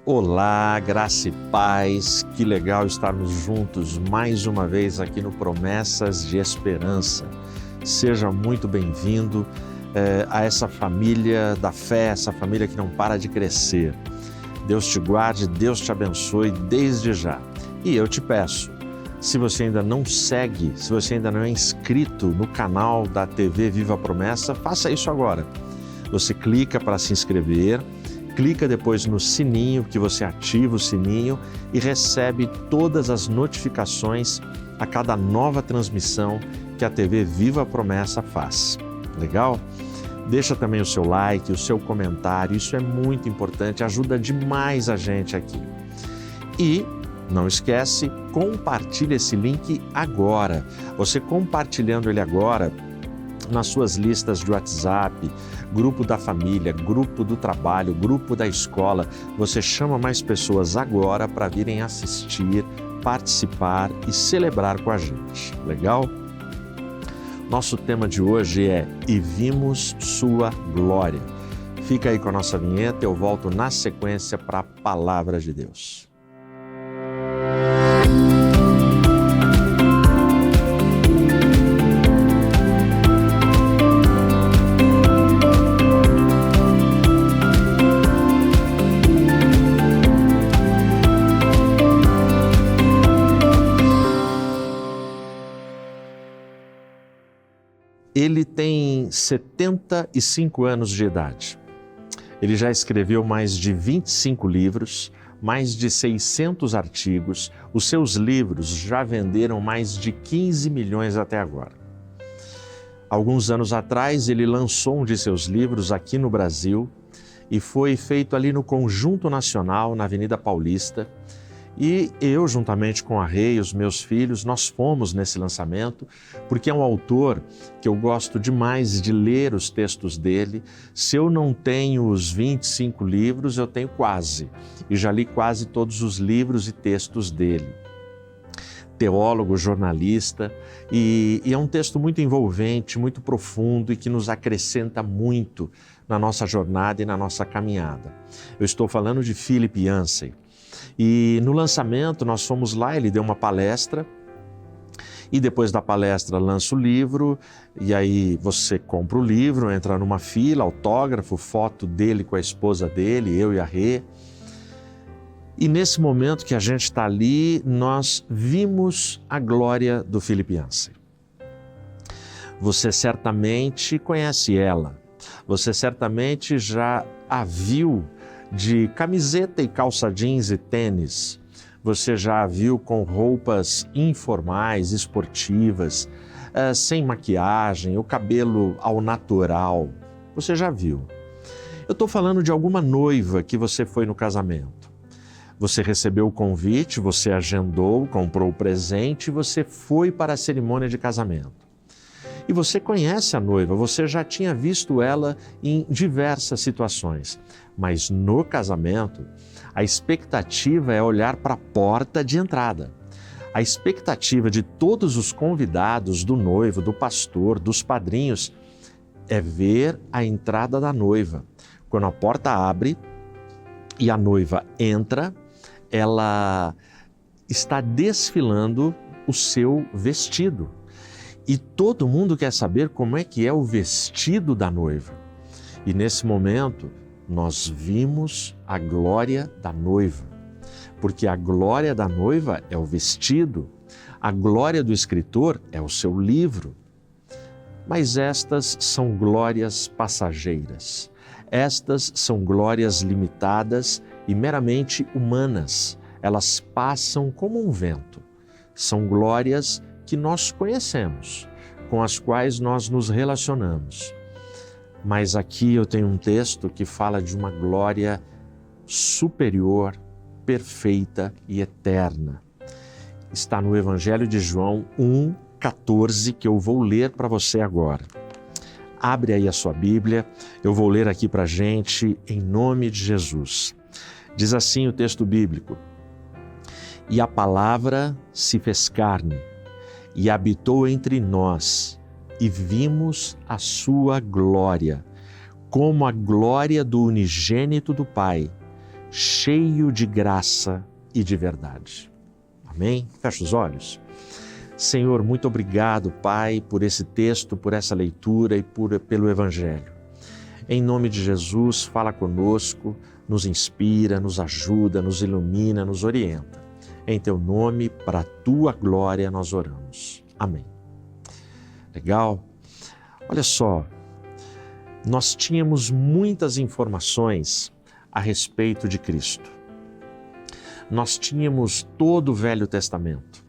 Olá, graça e paz, que legal estarmos juntos mais uma vez aqui no Promessas de Esperança. Seja muito bem-vindo a essa família da fé, essa família que não para de crescer. Deus te guarde, Deus te abençoe desde já. E eu te peço, se você ainda não segue, se você ainda não é inscrito no canal da TV Viva a Promessa, faça isso agora. Você clica para se inscrever, clica depois no sininho, que você ativa o sininho e recebe todas as notificações a cada nova transmissão que a TV Viva a Promessa faz. Legal? Deixa também o seu like, o seu comentário, isso é muito importante, ajuda demais a gente aqui. E não esquece, compartilha esse link agora. Você compartilhando ele agora nas suas listas de WhatsApp, grupo da família, grupo do trabalho, grupo da escola, você chama mais pessoas agora para virem assistir, participar e celebrar com a gente. Legal? Nosso tema de hoje é E Vimos Sua Glória. Fica aí com a nossa vinheta, eu volto na sequência para a Palavra de Deus. Ele tem 75 anos de idade. Ele já escreveu mais de 25 livros, mais de 600 artigos. Os seus livros já venderam mais de 15 milhões até agora. Alguns anos atrás, ele lançou um de seus livros aqui no Brasil e foi feito ali no Conjunto Nacional, na Avenida Paulista. E eu, juntamente com a Rei e os meus filhos, nós fomos nesse lançamento, porque é um autor que eu gosto demais de ler os textos dele. Se eu não tenho os 25 livros, eu tenho quase. E já li quase todos os livros e textos dele. Teólogo, jornalista, e é um texto muito envolvente, muito profundo e que nos acrescenta muito na nossa jornada e na nossa caminhada. Eu estou falando de Philip Yancey. E no lançamento nós fomos lá, ele deu uma palestra e depois da palestra lança o livro e aí você compra o livro, entra numa fila, autógrafo, foto dele com a esposa dele, eu e a Rê. E nesse momento que a gente está ali, nós vimos a glória do Philip Yancey. Você certamente conhece ela, você certamente já a viu de camiseta e calça jeans e tênis. Você já a viu com roupas informais, esportivas, sem maquiagem, o cabelo ao natural. Você já viu. Eu estou falando de alguma noiva que você foi no casamento. Você recebeu o convite, você agendou, comprou o presente e você foi para a cerimônia de casamento. E você conhece a noiva, você já tinha visto ela em diversas situações. Mas no casamento, a expectativa é olhar para a porta de entrada. A expectativa de todos os convidados, do noivo, do pastor, dos padrinhos, é ver a entrada da noiva. Quando a porta abre e a noiva entra, ela está desfilando o seu vestido. E todo mundo quer saber como é que é o vestido da noiva. E nesse momento, nós vimos a glória da noiva. Porque a glória da noiva é o vestido, a glória do escritor é o seu livro. Mas estas são glórias passageiras. Estas são glórias limitadas e meramente humanas. Elas passam como um vento. São glórias que nós conhecemos, com as quais nós nos relacionamos. Mas aqui eu tenho um texto que fala de uma glória superior, perfeita e eterna. Está no Evangelho de João 1,14, que eu vou ler para você agora. Abre aí a sua Bíblia, eu vou ler aqui para a gente em nome de Jesus. Diz assim o texto bíblico: E a palavra se fez carne e habitou entre nós, e vimos a sua glória, como a glória do unigênito do Pai, cheio de graça e de verdade. Amém? Fecha os olhos. Senhor, muito obrigado, Pai, por esse texto, por essa leitura e pelo Evangelho. Em nome de Jesus, fala conosco, nos inspira, nos ajuda, nos ilumina, nos orienta. Em Teu nome, para a Tua glória, nós oramos. Amém. Legal? Olha só, nós tínhamos muitas informações a respeito de Cristo. Nós tínhamos todo o Velho Testamento,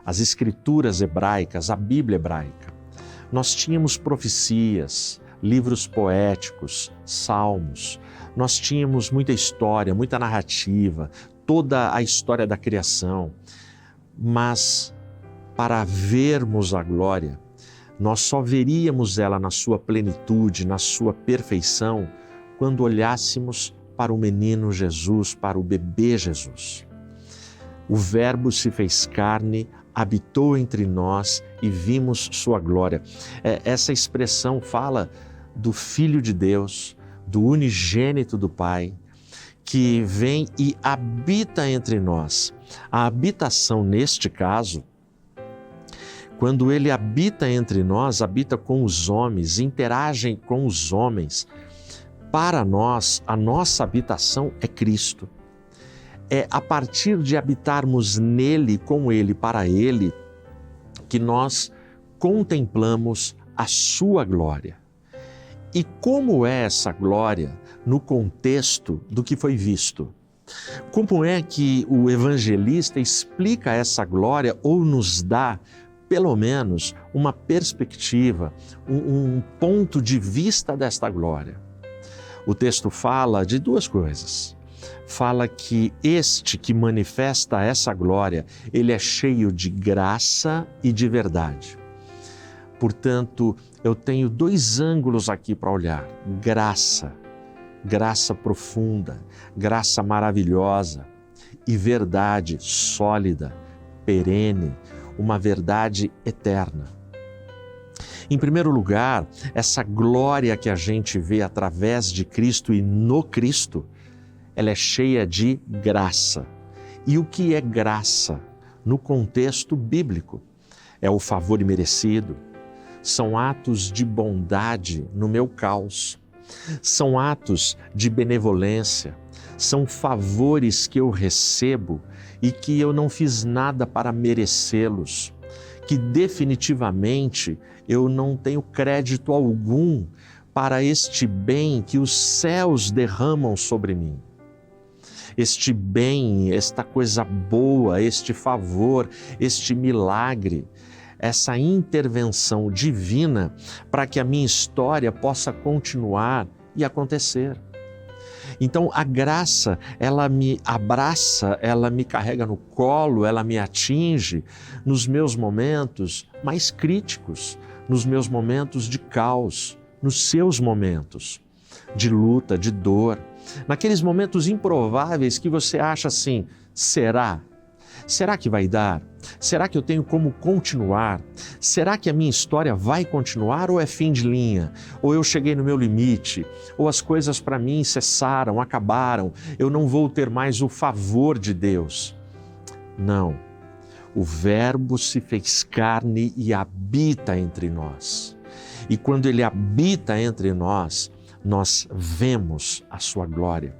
as Escrituras hebraicas, a Bíblia hebraica. Nós tínhamos profecias, livros poéticos, salmos. Nós tínhamos muita história, muita narrativa, toda a história da criação. Mas para vermos a glória, nós só veríamos ela na sua plenitude, na sua perfeição, quando olhássemos para o menino Jesus, para o bebê Jesus. O Verbo se fez carne, habitou entre nós e vimos sua glória. Essa expressão fala do Filho de Deus, do unigênito do Pai, que vem e habita entre nós. A habitação, neste caso, quando ele habita entre nós, habita com os homens, interage com os homens. Para nós, a nossa habitação é Cristo. É a partir de habitarmos nele, com ele, para ele, que nós contemplamos a sua glória. E como é essa glória no contexto do que foi visto? Como é que o evangelista explica essa glória ou nos dá, pelo menos, uma perspectiva, um ponto de vista desta glória? O texto fala de duas coisas. Fala que este que manifesta essa glória, ele é cheio de graça e de verdade. Portanto, eu tenho dois ângulos aqui para olhar. Graça, graça profunda, graça maravilhosa e verdade sólida, perene, uma verdade eterna. Em primeiro lugar, essa glória que a gente vê através de Cristo e no Cristo, ela é cheia de graça. E o que é graça? No contexto bíblico, é o favor imerecido, são atos de bondade no meu caos, são atos de benevolência, são favores que eu recebo e que eu não fiz nada para merecê-los, que definitivamente eu não tenho crédito algum para este bem que os céus derramam sobre mim. Este bem, esta coisa boa, este favor, este milagre, essa intervenção divina para que a minha história possa continuar e acontecer. Então a graça, ela me abraça, ela me carrega no colo, ela me atinge nos meus momentos mais críticos, nos meus momentos de caos, nos seus momentos de luta, de dor, naqueles momentos improváveis que você acha assim, será? Será que vai dar? Será que eu tenho como continuar? Será que a minha história vai continuar ou é fim de linha? Ou eu cheguei no meu limite? Ou as coisas para mim cessaram, acabaram? Eu não vou ter mais o favor de Deus? Não. O Verbo se fez carne e habita entre nós. E quando Ele habita entre nós, nós vemos a sua glória.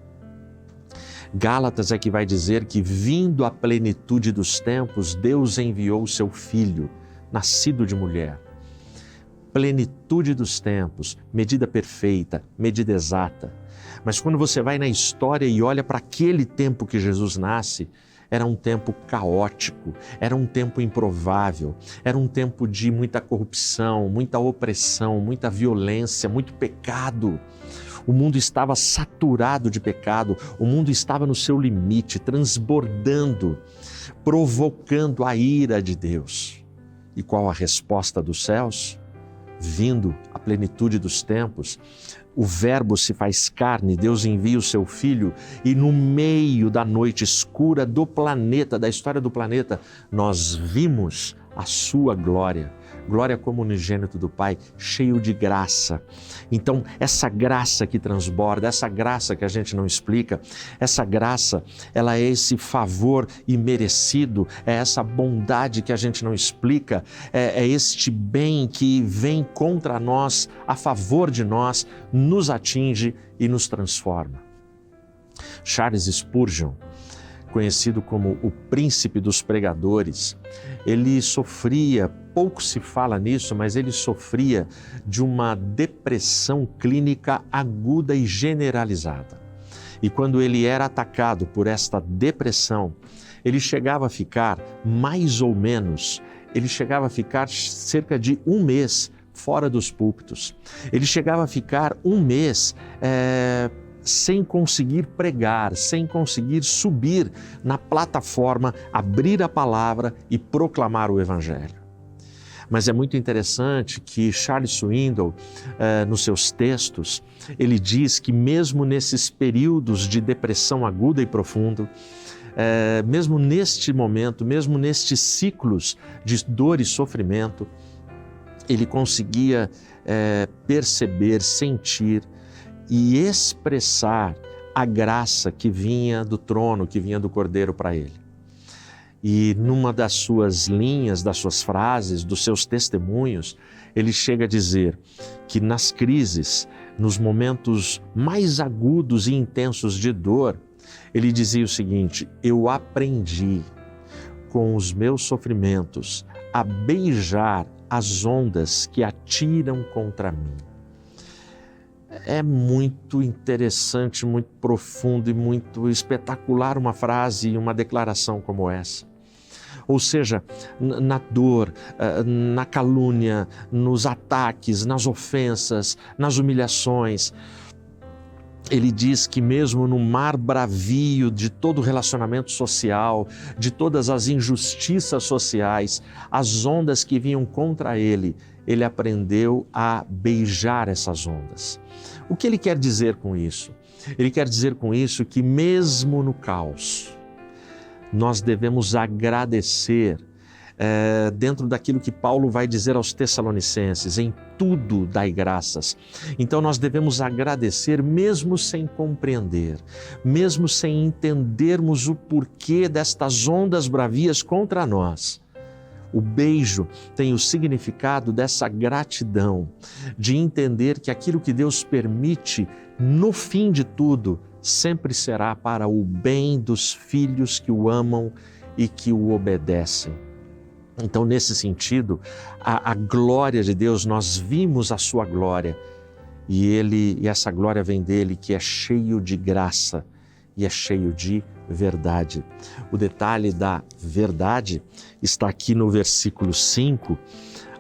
Gálatas é que vai dizer que, vindo a plenitude dos tempos, Deus enviou o seu Filho, nascido de mulher. Plenitude dos tempos, medida perfeita, medida exata. Mas quando você vai na história e olha para aquele tempo que Jesus nasce, era um tempo caótico, era um tempo improvável, era um tempo de muita corrupção, muita opressão, muita violência, muito pecado. O mundo estava saturado de pecado, o mundo estava no seu limite, transbordando, provocando a ira de Deus. E qual a resposta dos céus? Vindo a plenitude dos tempos, o Verbo se faz carne, Deus envia o seu Filho e no meio da noite escura do planeta, da história do planeta, nós vimos a sua glória. glória como unigênito do Pai, cheio de graça. Então, essa graça que transborda, essa graça que a gente não explica, essa graça, ela é esse favor imerecido, é essa bondade que a gente não explica, é este bem que vem contra nós, a favor de nós, nos atinge e nos transforma. Charles Spurgeon, conhecido como o príncipe dos pregadores, ele sofria, pouco se fala nisso, mas ele sofria de uma depressão clínica aguda e generalizada. E quando ele era atacado por esta depressão, ele chegava a ficar cerca de um mês fora dos púlpitos. Ele chegava a ficar um mês sem conseguir pregar, sem conseguir subir na plataforma, abrir a palavra e proclamar o Evangelho. Mas é muito interessante que Charles Swindoll, nos seus textos, ele diz que mesmo nesses períodos de depressão aguda e profunda, mesmo neste momento, mesmo nestes ciclos de dor e sofrimento, ele conseguia perceber, sentir e expressar a graça que vinha do trono, que vinha do Cordeiro para ele. E numa das suas linhas, das suas frases, dos seus testemunhos, ele chega a dizer que nas crises, nos momentos mais agudos e intensos de dor, ele dizia o seguinte: eu aprendi com os meus sofrimentos a beijar as ondas que atiram contra mim. É muito interessante, muito profundo e muito espetacular uma frase e uma declaração como essa. Ou seja, na dor, na calúnia, nos ataques, nas ofensas, nas humilhações, ele diz que mesmo no mar bravio de todo relacionamento social, de todas as injustiças sociais, as ondas que vinham contra ele, ele aprendeu a beijar essas ondas. O que ele quer dizer com isso? Ele quer dizer com isso que mesmo no caos, nós devemos agradecer dentro daquilo que Paulo vai dizer aos Tessalonicenses: em tudo dai graças. Então nós devemos agradecer mesmo sem compreender, mesmo sem entendermos o porquê destas ondas bravias contra nós. O beijo tem o significado dessa gratidão, de entender que aquilo que Deus permite, no fim de tudo, sempre será para o bem dos filhos que o amam e que o obedecem. Então, nesse sentido, a glória de Deus, nós vimos a sua glória e essa glória vem dele, que é cheio de graça e é cheio de verdade. O detalhe da verdade está aqui no versículo 5,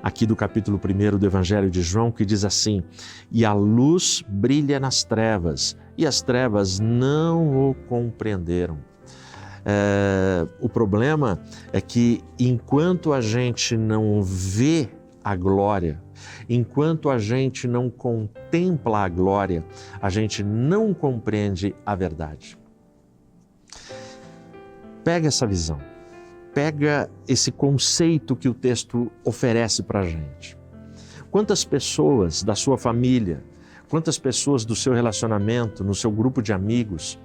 aqui do capítulo 1 do Evangelho de João, que diz assim: e a luz brilha nas trevas, e as trevas não o compreenderam. O problema é que enquanto a gente não vê a glória, enquanto a gente não contempla a glória, a gente não compreende a verdade. Pega essa visão, pega esse conceito que o texto oferece para a gente. Quantas pessoas da sua família, quantas pessoas do seu relacionamento, no seu grupo de amigos,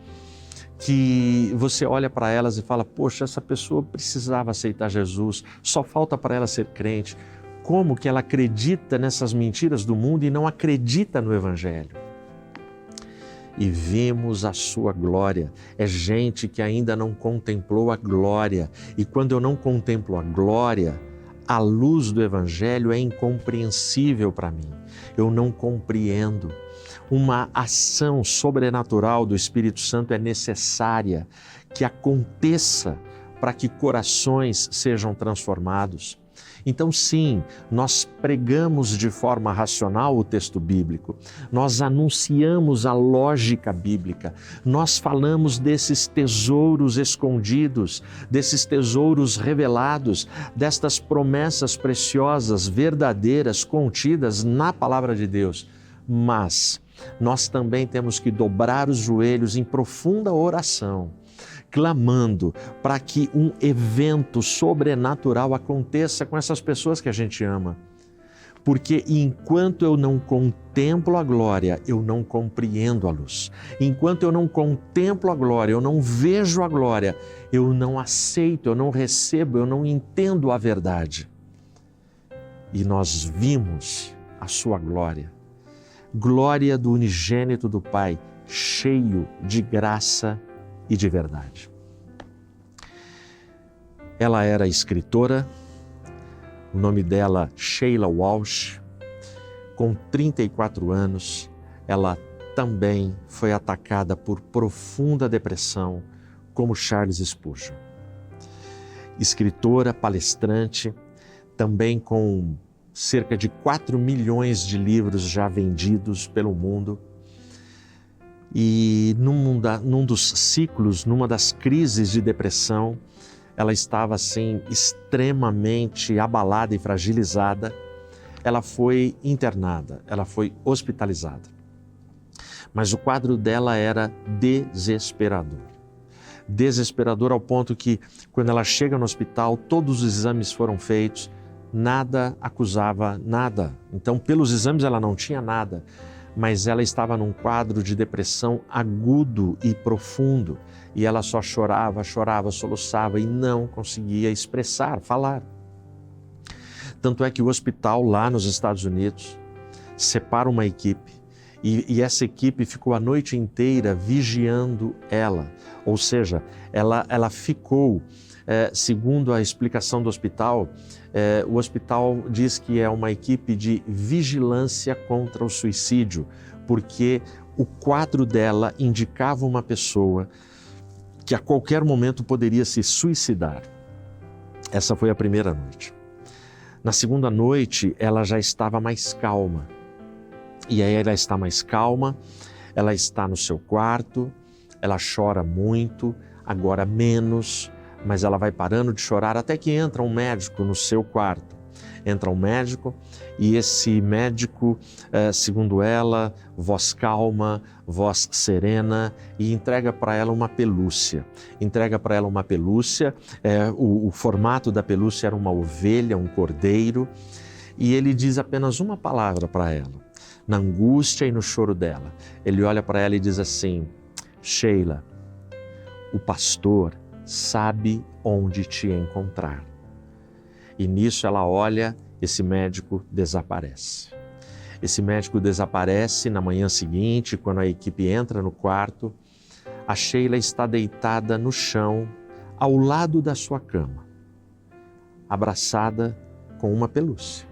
que você olha para elas e fala: poxa, essa pessoa precisava aceitar Jesus, só falta para ela ser crente. Como que ela acredita nessas mentiras do mundo e não acredita no Evangelho? E vimos a sua glória. É gente que ainda não contemplou a glória. E quando eu não contemplo a glória, a luz do Evangelho é incompreensível para mim. Eu não compreendo. Uma ação sobrenatural do Espírito Santo é necessária que aconteça para que corações sejam transformados. Então, sim, nós pregamos de forma racional o texto bíblico, nós anunciamos a lógica bíblica, nós falamos desses tesouros escondidos, desses tesouros revelados, destas promessas preciosas, verdadeiras, contidas na palavra de Deus. Mas nós também temos que dobrar os joelhos em profunda oração, clamando para que um evento sobrenatural aconteça com essas pessoas que a gente ama. Porque enquanto eu não contemplo a glória, eu não compreendo a luz. Enquanto eu não contemplo a glória, eu não vejo a glória, eu não aceito, eu não recebo, eu não entendo a verdade. E nós vimos a sua glória, glória do unigênito do Pai, cheio de graça e de verdade. Ela era escritora, o nome dela Sheila Walsh. Com 34 anos, ela também foi atacada por profunda depressão, como Charles Spurgeon. Escritora, palestrante, também com cerca de 4 milhões de livros já vendidos pelo mundo. E num dos ciclos, numa das crises de depressão, ela estava assim extremamente abalada e fragilizada. Ela foi internada, ela foi hospitalizada. Mas o quadro dela era desesperador. Desesperador ao ponto que, quando ela chega no hospital, todos os exames foram feitos, nada acusava nada. Então, pelos exames ela não tinha nada, mas ela estava num quadro de depressão agudo e profundo. E ela só chorava, soluçava e não conseguia expressar, falar. Tanto é que o hospital lá nos Estados Unidos separa uma equipe e essa equipe ficou a noite inteira vigiando ela. Ou seja, ela ficou, segundo a explicação do hospital, o hospital diz que é uma equipe de vigilância contra o suicídio, porque o quadro dela indicava uma pessoa que a qualquer momento poderia se suicidar. Essa foi a primeira noite. Na segunda noite, ela já estava mais calma. E aí ela está mais calma, ela está no seu quarto, ela chora muito, agora menos, mas ela vai parando de chorar até que entra um médico no seu quarto. Entra um médico e esse médico, segundo ela, voz calma, voz serena, e entrega para ela uma pelúcia. Entrega para ela uma pelúcia, o formato da pelúcia era uma ovelha, um cordeiro, e ele diz apenas uma palavra para ela, na angústia e no choro dela. Ele olha para ela e diz assim: Sheila, o pastor sabe onde te encontrar. E nisso ela olha, esse médico desaparece. Esse médico desaparece na manhã seguinte, quando a equipe entra no quarto. A Sheila está deitada no chão, ao lado da sua cama, abraçada com uma pelúcia,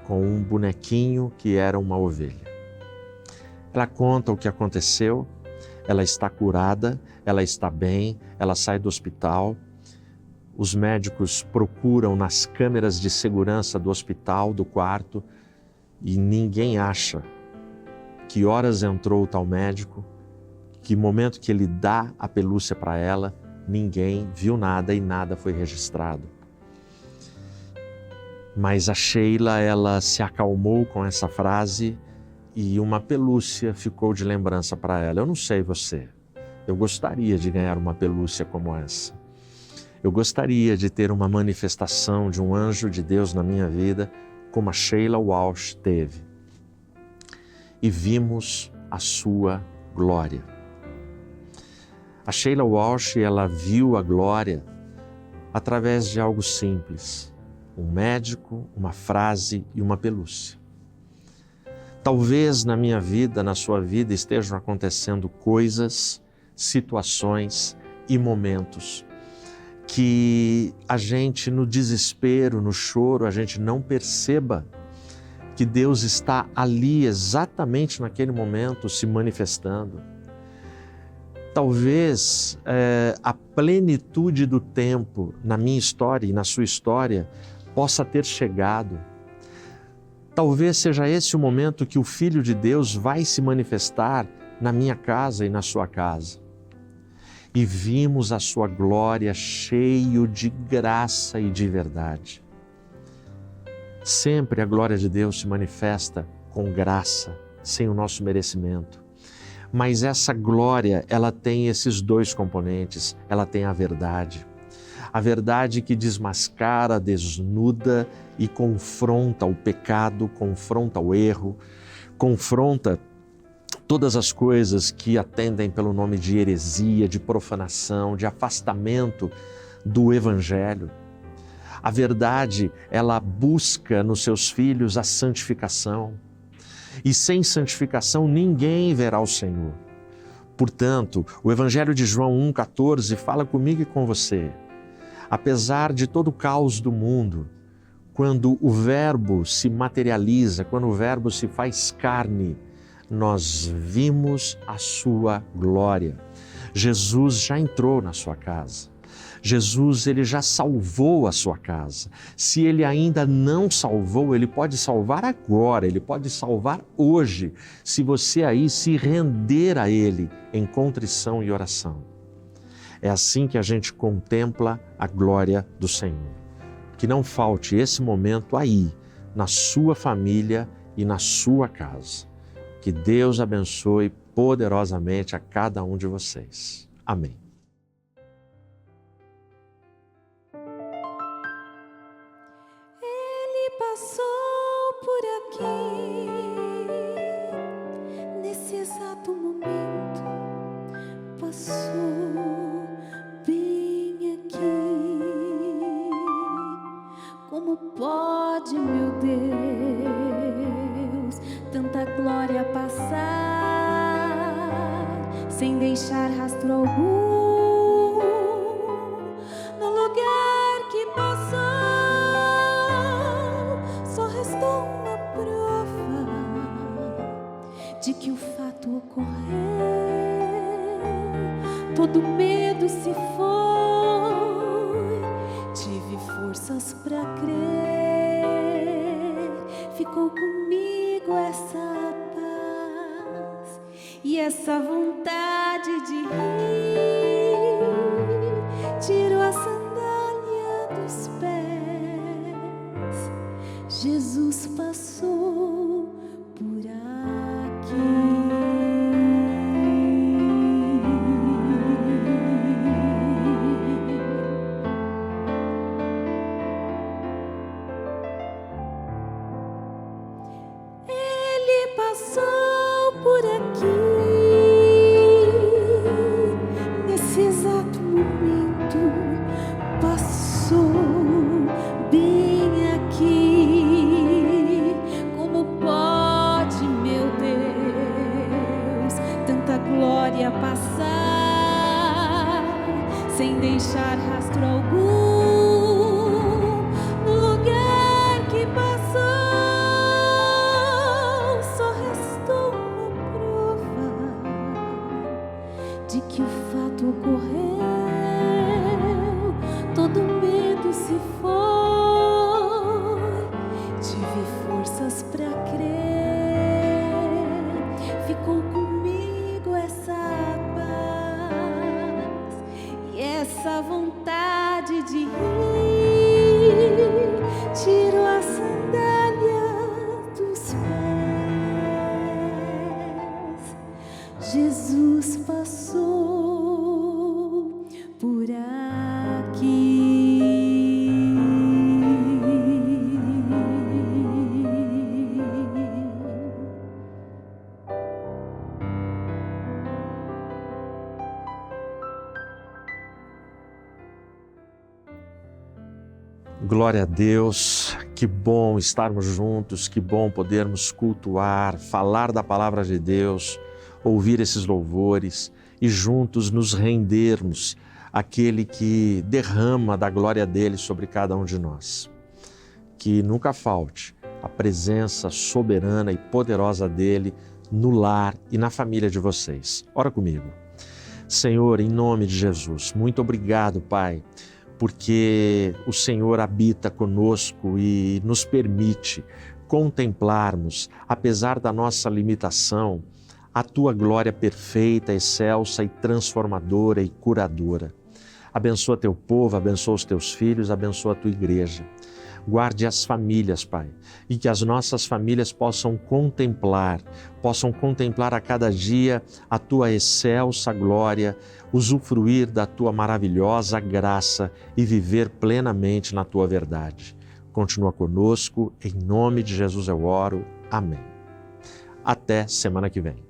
com um bonequinho que era uma ovelha. Ela conta o que aconteceu, ela está curada, ela está bem, ela sai do hospital. Os médicos procuram nas câmeras de segurança do hospital, do quarto, e ninguém acha que horas entrou o tal médico, que momento que ele dá a pelúcia para ela, ninguém viu nada e nada foi registrado. Mas a Sheila, ela se acalmou com essa frase e uma pelúcia ficou de lembrança para ela. Eu não sei você, eu gostaria de ganhar uma pelúcia como essa. Eu gostaria de ter uma manifestação de um anjo de Deus na minha vida, como a Sheila Walsh teve. E vimos a sua glória. A Sheila Walsh, ela viu a glória através de algo simples. Um médico, uma frase e uma pelúcia. Talvez na minha vida, na sua vida, estejam acontecendo coisas, situações e momentos que a gente, no desespero, no choro, a gente não perceba que Deus está ali exatamente naquele momento se manifestando. Talvez a plenitude do tempo na minha história e na sua história possa ter chegado. Talvez seja esse o momento que o Filho de Deus vai se manifestar na minha casa e na sua casa. E vimos a sua glória cheio de graça e de verdade. Sempre a glória de Deus se manifesta com graça, sem o nosso merecimento. Mas essa glória, ela tem esses dois componentes, ela tem a verdade. a verdade que desmascara, desnuda e confronta o pecado, confronta o erro, confronta todas as coisas que atendem pelo nome de heresia, de profanação, de afastamento do Evangelho. A verdade, ela busca nos seus filhos a santificação. E sem santificação ninguém verá o Senhor. Portanto, o Evangelho de João 1,14 fala comigo e com você. Apesar de todo o caos do mundo, quando o Verbo se materializa, quando o Verbo se faz carne, nós vimos a sua glória. Jesus já entrou na sua casa. Jesus, ele já salvou a sua casa. Se ele ainda não salvou, ele pode salvar agora, ele pode salvar hoje, se você aí se render a ele em contrição e oração. É assim que a gente contempla a glória do Senhor. Que não falte esse momento aí, na sua família e na sua casa. Que Deus abençoe poderosamente a cada um de vocês. Amém. Ele passou por aqui, nesse exato momento, passou bem aqui. Como pode, meu Deus, tanta glória passar sem deixar rastro algum no lugar que passou? Só restou uma prova de que o fato ocorreu. Todo medo se foi, tive forças pra crer. Ficou comigo essa paz e essa vontade de rir. Tirou a sandália dos pés. Jesus passou por aqui. Passou por aqui, nesse exato momento, passou bem aqui. Como pode, meu Deus, tanta glória passar sem deixar rastro algum no lugar que passou? De que o fato ocorreu, todo medo se foi, tive forças pra crer. Ficou comigo essa paz e essa vontade de rir. Tirou a sandália dos pés. Jesus passou por aqui. Glória a Deus, que bom estarmos juntos, que bom podermos cultuar, falar da palavra de Deus, ouvir esses louvores e juntos nos rendermos àquele que derrama da glória dele sobre cada um de nós. Que nunca falte a presença soberana e poderosa dele no lar e na família de vocês. Ora comigo. Senhor, em nome de Jesus, muito obrigado, Pai, porque o Senhor habita conosco e nos permite contemplarmos, apesar da nossa limitação, a Tua glória perfeita, excelsa e transformadora e curadora. Abençoa Teu povo, abençoa os Teus filhos, abençoa a Tua igreja. Guarde as famílias, Pai, e que as nossas famílias possam contemplar a cada dia a Tua excelsa glória, usufruir da Tua maravilhosa graça e viver plenamente na Tua verdade. Continua conosco, em nome de Jesus eu oro. Amém. Até semana que vem.